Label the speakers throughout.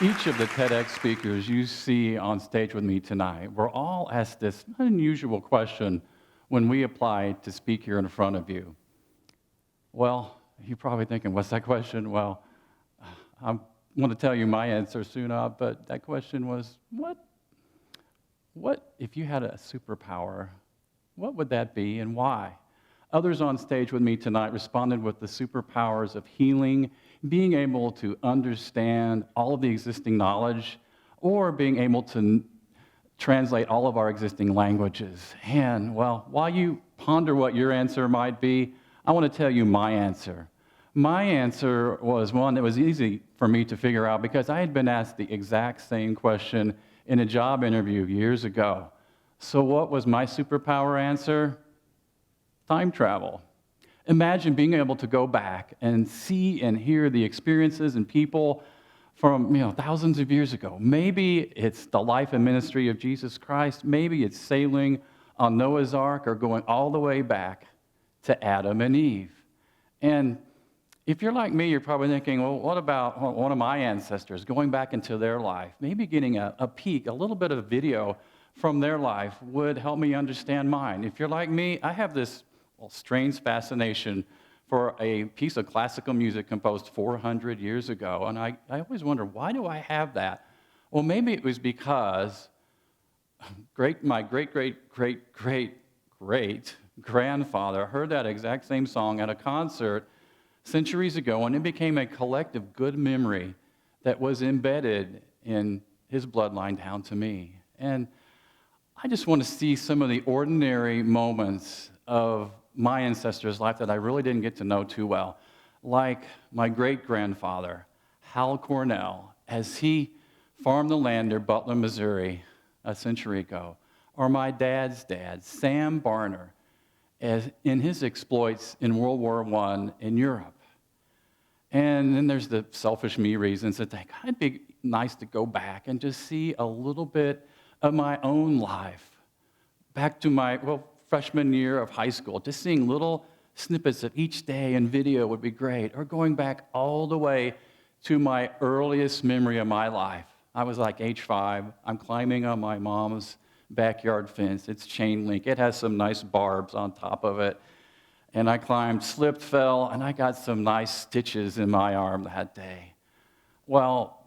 Speaker 1: Each of the TEDx speakers you see on stage with me tonight were all asked this unusual question when we applied to speak here in front of you. Well, you're probably thinking, what's that question? Well, I want to tell you my answer soon, but that question was, what if you had a superpower? What would that be and why? Others on stage with me tonight responded with the superpowers of healing, being able to understand all of the existing knowledge, or being able to translate all of our existing languages. And, well, while you ponder what your answer might be, I want to tell you my answer. My answer was one that was easy for me to figure out because I had been asked the exact same question in a job interview years ago. So what was my superpower answer? Time travel. Imagine being able to go back and see and hear the experiences and people from thousands of years ago. Maybe it's the life and ministry of Jesus Christ. Maybe it's sailing on Noah's Ark or going all the way back to Adam and Eve. And if you're like me, you're probably thinking, well, what about one of my ancestors, going back into their life? Maybe getting a peek, a little bit of video from their life would help me understand mine. If you're like me, I have this strange fascination for a piece of classical music composed 400 years ago. And I always wonder, why do I have that? Well, maybe it was because my great-great-great-great-grandfather heard that exact same song at a concert centuries ago, and it became a collective good memory that was embedded in his bloodline down to me. And I just want to see some of the ordinary moments of my ancestors' life that I really didn't get to know too well, like my great-grandfather, Hal Cornell, as he farmed the land near Butler, Missouri a century ago, or my dad's dad, Sam Barner, as in his exploits in World War I in Europe. And then there's the selfish me reasons that think, it'd be nice to go back and just see a little bit of my own life, back to my, freshman year of high school. Just seeing little snippets of each day in video would be great, or going back all the way to my earliest memory of my life. I was like age 5. I'm climbing on my mom's backyard fence. It's chain link. It has some nice barbs on top of it. And I climbed, slipped, fell, and I got some nice stitches in my arm that day. Well,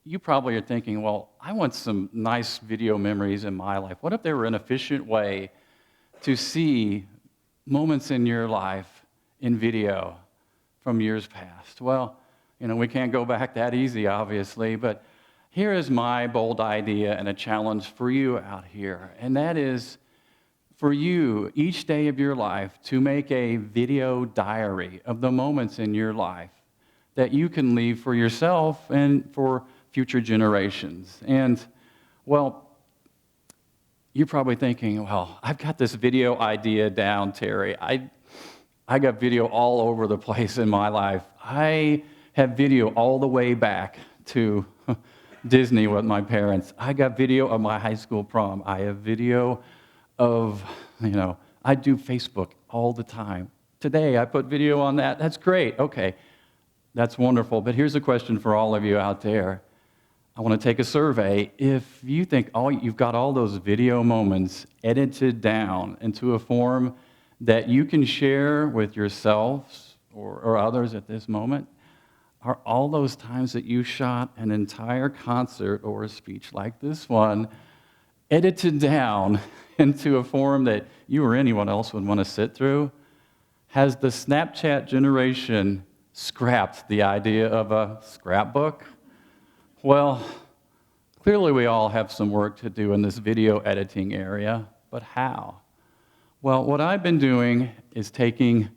Speaker 1: you probably are thinking, I want some nice video memories in my life. What if there were an efficient way to see moments in your life in video from years past? Well, we can't go back that easy, obviously, but here is my bold idea and a challenge for you out here, and that is for you, each day of your life, to make a video diary of the moments in your life that you can leave for yourself and for future generations. And, you're probably thinking, I've got this video idea down, Terry. I got video all over the place in my life. I have video all the way back to Disney with my parents. I got video of my high school prom. I have video of, I do Facebook all the time. Today, I put video on that. That's great. Okay, that's wonderful. But here's a question for all of you out there. I want to take a survey. If you think you've got all those video moments edited down into a form that you can share with yourselves or others at this moment, are all those times that you shot an entire concert or a speech like this one edited down into a form that you or anyone else would want to sit through? Has the Snapchat generation scrapped the idea of a scrapbook? Well, clearly we all have some work to do in this video editing area, but how? Well, what I've been doing is taking,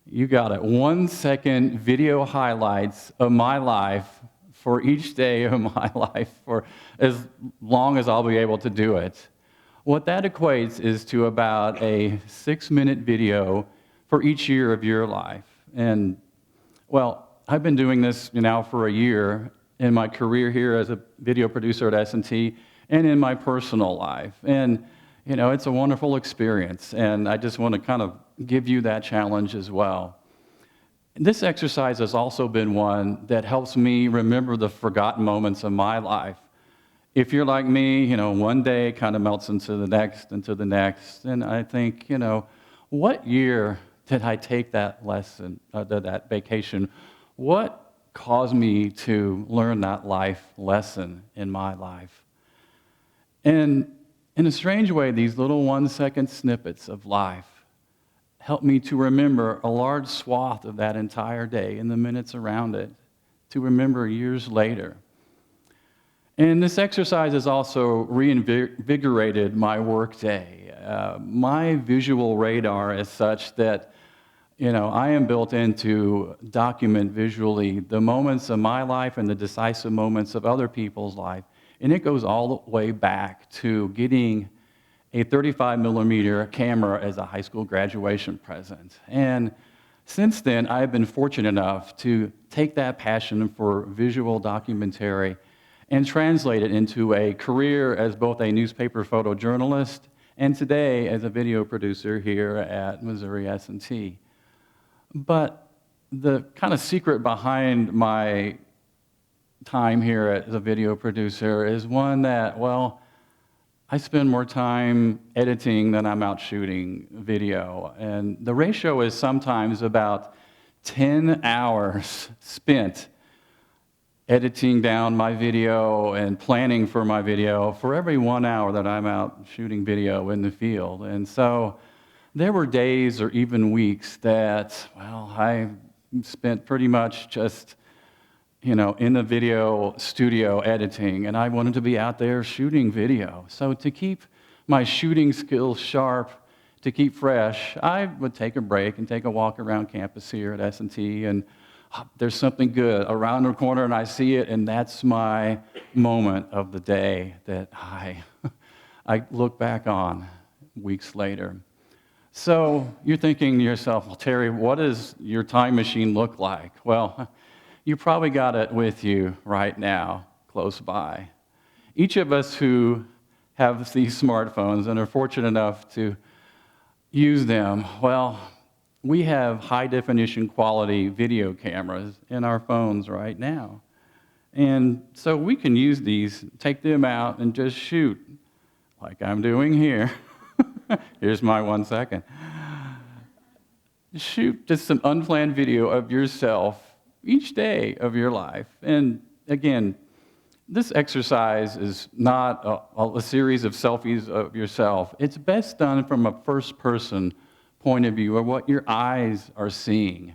Speaker 1: 1-second video highlights of my life for each day of my life for as long as I'll be able to do it. What that equates is to about a 6-minute video for each year of your life. And, I've been doing this now for a year in my career here as a video producer at S&T and in my personal life. And, it's a wonderful experience, and I just want to kind of give you that challenge as well. This exercise has also been one that helps me remember the forgotten moments of my life. If you're like me, one day kind of melts into the next, and I think, what year did I take that lesson, that vacation? What caused me to learn that life lesson in my life? And in a strange way, these little 1-second snippets of life help me to remember a large swath of that entire day and the minutes around it, to remember years later. And this exercise has also reinvigorated my workday. My visual radar is such that, I am built in to document visually the moments of my life and the decisive moments of other people's life. And it goes all the way back to getting a 35-millimeter camera as a high school graduation present. And since then, I've been fortunate enough to take that passion for visual documentary and translate it into a career as both a newspaper photojournalist and today as a video producer here at MissouriS&T. But the kind of secret behind my time here as a video producer is one that, I spend more time editing than I'm out shooting video. And the ratio is sometimes about 10 hours spent editing down my video and planning for my video for every 1 hour that I'm out shooting video in the field. And so there were days or even weeks that, I spent pretty much just in the video studio editing, and I wanted to be out there shooting video. So to keep my shooting skills sharp, to keep fresh, I would take a break and take a walk around campus here at S&T, and there's something good around the corner, and I see it, and that's my moment of the day that I look back on weeks later. So you're thinking to yourself, well, Terry, what does your time machine look like? Well, you probably got it with you right now, close by. Each of us who have these smartphones and are fortunate enough to use them, we have high-definition quality video cameras in our phones right now. And so we can use these, take them out, and just shoot, like I'm doing here. Here's my 1 second. Shoot just some unplanned video of yourself each day of your life. And again, this exercise is not a series of selfies of yourself. It's best done from a first-person point of view of what your eyes are seeing.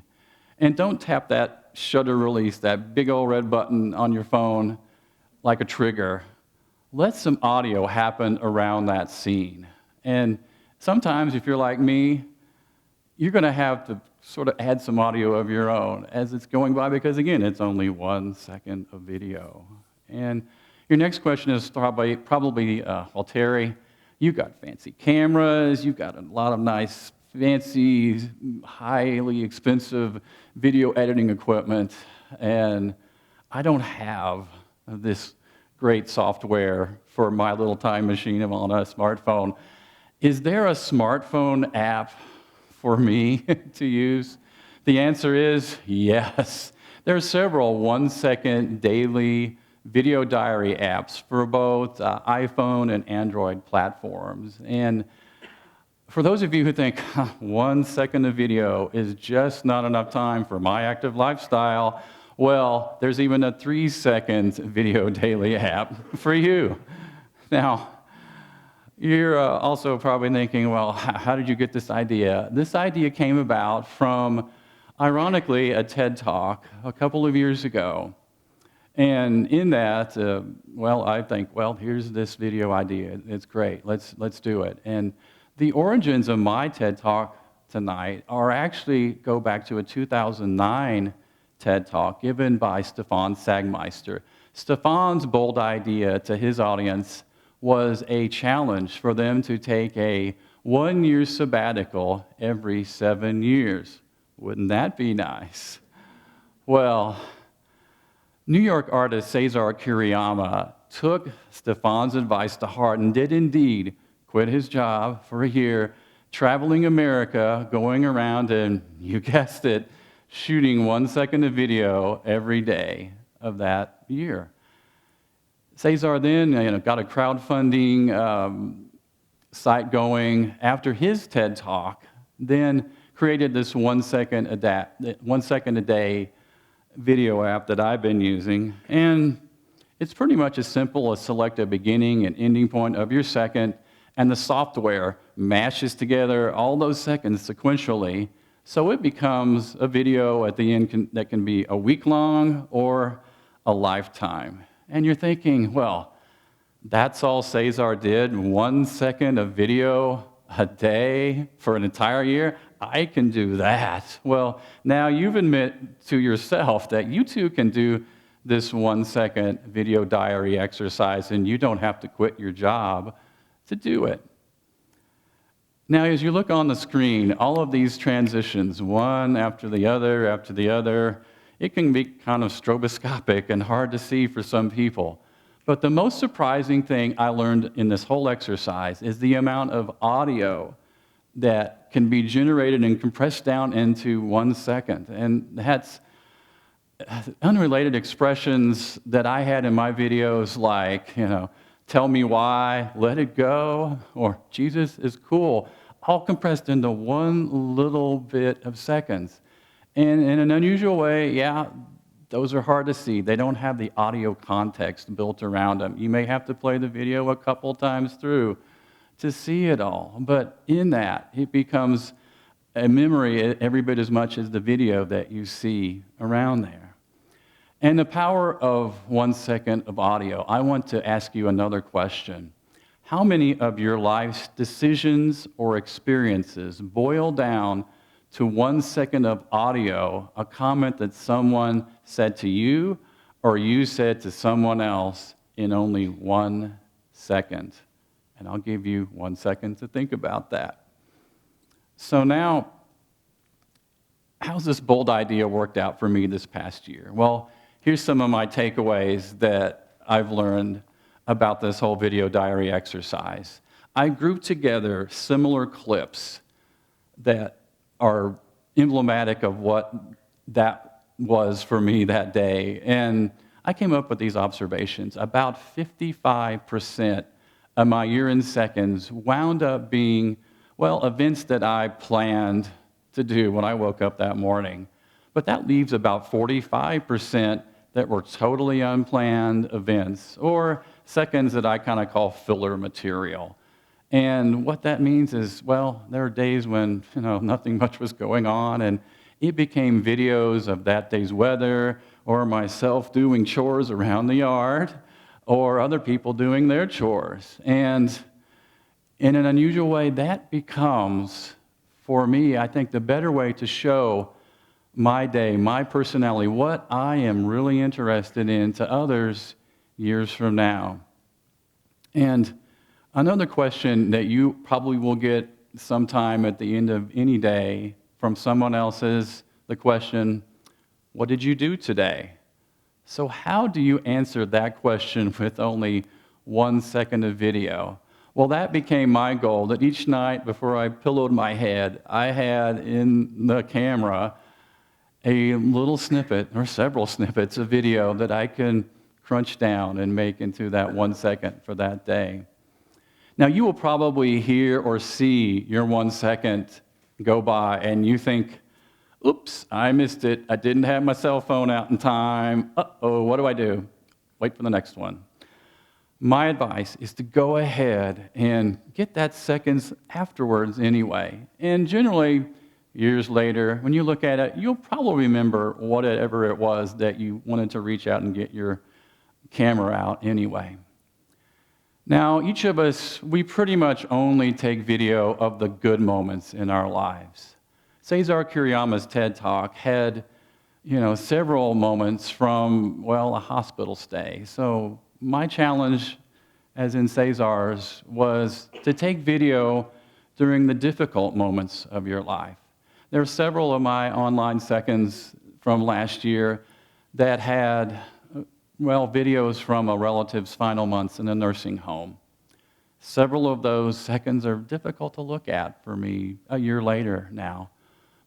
Speaker 1: And don't tap that shutter release, that big old red button on your phone like a trigger. Let some audio happen around that scene. And sometimes, if you're like me, you're going to have to sort of add some audio of your own as it's going by, because again, it's only 1 second of video. And your next question is probably, Terry, you've got fancy cameras, you've got a lot of nice, fancy, highly expensive video editing equipment, and I don't have this great software for my little time machine on a smartphone. Is there a smartphone app for me to use? The answer is yes. There are several 1-second daily video diary apps for both iPhone and Android platforms. And for those of you who think 1 second of video is just not enough time for my active lifestyle, there's even a 3-second video daily app for you. Now, you're also probably thinking, how did you get this idea? This idea came about from, ironically, a TED Talk a couple of years ago. And in that, I think, here's this video idea. It's great. Let's do it. And the origins of my TED Talk tonight actually go back to a 2009 TED Talk given by Stefan Sagmeister. Stefan's bold idea to his audience was a challenge for them to take a 1-year sabbatical every 7 years. Wouldn't that be nice? Well, New York artist Cesar Kiriyama took Stefan's advice to heart and did indeed quit his job for a year, traveling America, going around and, you guessed it, shooting 1 second of video every day of that year. Cesar then got a crowdfunding site going after his TED Talk, then created this 1 second a day video app that I've been using. And it's pretty much as simple as select a beginning and ending point of your second, and the software mashes together all those seconds sequentially, so it becomes a video at the end that can be a week long or a lifetime. And you're thinking, well, that's all Cesar did, 1 second of video a day for an entire year? I can do that. Well, now you've admitted to yourself that you too can do this 1 second video diary exercise, and you don't have to quit your job to do it. Now, as you look on the screen, all of these transitions, one after the other, it can be kind of stroboscopic and hard to see for some people. But the most surprising thing I learned in this whole exercise is the amount of audio that can be generated and compressed down into 1 second. And that's unrelated expressions that I had in my videos, like, tell me why, let it go, or Jesus is cool, all compressed into one little bit of seconds. And in an unusual way, yeah, those are hard to see. They don't have the audio context built around them. You may have to play the video a couple times through to see it all. But in that, it becomes a memory every bit as much as the video that you see around there. And the power of 1 second of audio, I want to ask you another question. How many of your life's decisions or experiences boil down to 1 second of audio, a comment that someone said to you or you said to someone else in only 1 second? And I'll give you 1 second to think about that. So now, how's this bold idea worked out for me this past year? Well, here's some of my takeaways that I've learned about this whole video diary exercise. I grouped together similar clips that are emblematic of what that was for me that day. And I came up with these observations. About 55% of my year in seconds wound up being, events that I planned to do when I woke up that morning. But that leaves about 45% that were totally unplanned events, or seconds that I kind of call filler material. And what that means is, there are days when, nothing much was going on, and it became videos of that day's weather, or myself doing chores around the yard, or other people doing their chores. And in an unusual way, that becomes, for me, I think, the better way to show my day, my personality, what I am really interested in to others years from now. And another question that you probably will get sometime at the end of any day from someone else is the question, what did you do today? So how do you answer that question with only 1 second of video? Well, that became my goal, that each night before I pillowed my head, I had in the camera a little snippet or several snippets of video that I can crunch down and make into that 1 second for that day. Now, you will probably hear or see your 1 second go by and you think, oops, I missed it. I didn't have my cell phone out in time. Uh-oh, what do I do? Wait for the next one. My advice is to go ahead and get that seconds afterwards anyway. And generally, years later, when you look at it, you'll probably remember whatever it was that you wanted to reach out and get your camera out anyway. Now, each of us, we pretty much only take video of the good moments in our lives. Cesar Kuriyama's TED Talk had, several moments from, a hospital stay. So my challenge, as in Cesar's, was to take video during the difficult moments of your life. There are several of my online seconds from last year that had, videos from a relative's final months in a nursing home. Several of those seconds are difficult to look at for me a year later now.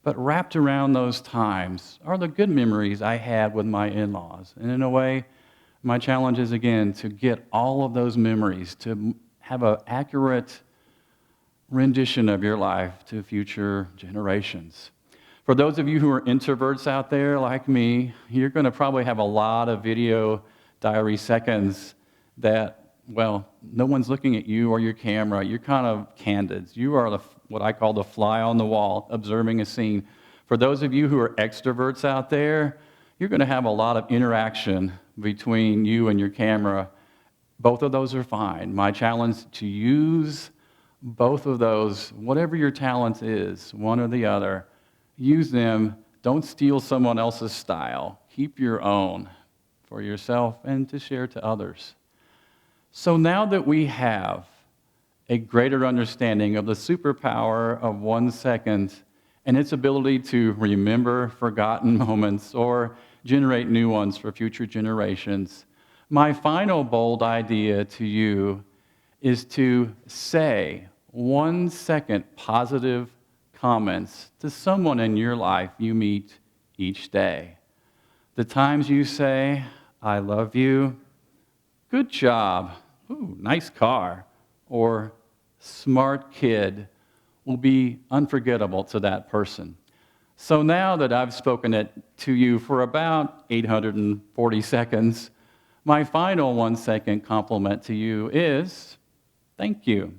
Speaker 1: But wrapped around those times are the good memories I had with my in-laws. And in a way, my challenge is, again, to get all of those memories, to have an accurate rendition of your life to future generations. For those of you who are introverts out there like me, you're going to probably have a lot of video diary seconds that, well, no one's looking at you or your camera. You're kind of candid. You are what I call the fly on the wall, observing a scene. For those of you who are extroverts out there, you're going to have a lot of interaction between you and your camera. Both of those are fine. My challenge is to use both of those, whatever your talent is, one or the other, use them. Don't steal someone else's style. Keep your own for yourself and to share to others. So now that we have a greater understanding of the superpower of 1 second and its ability to remember forgotten moments or generate new ones for future generations, my final bold idea to you is to say 1 second positive comments to someone in your life you meet each day. The times you say, "I love you," "Good job," "Ooh, nice car," or "Smart kid," will be unforgettable to that person. So now that I've spoken it to you for about 840 seconds, my final 1 second compliment to you is, thank you.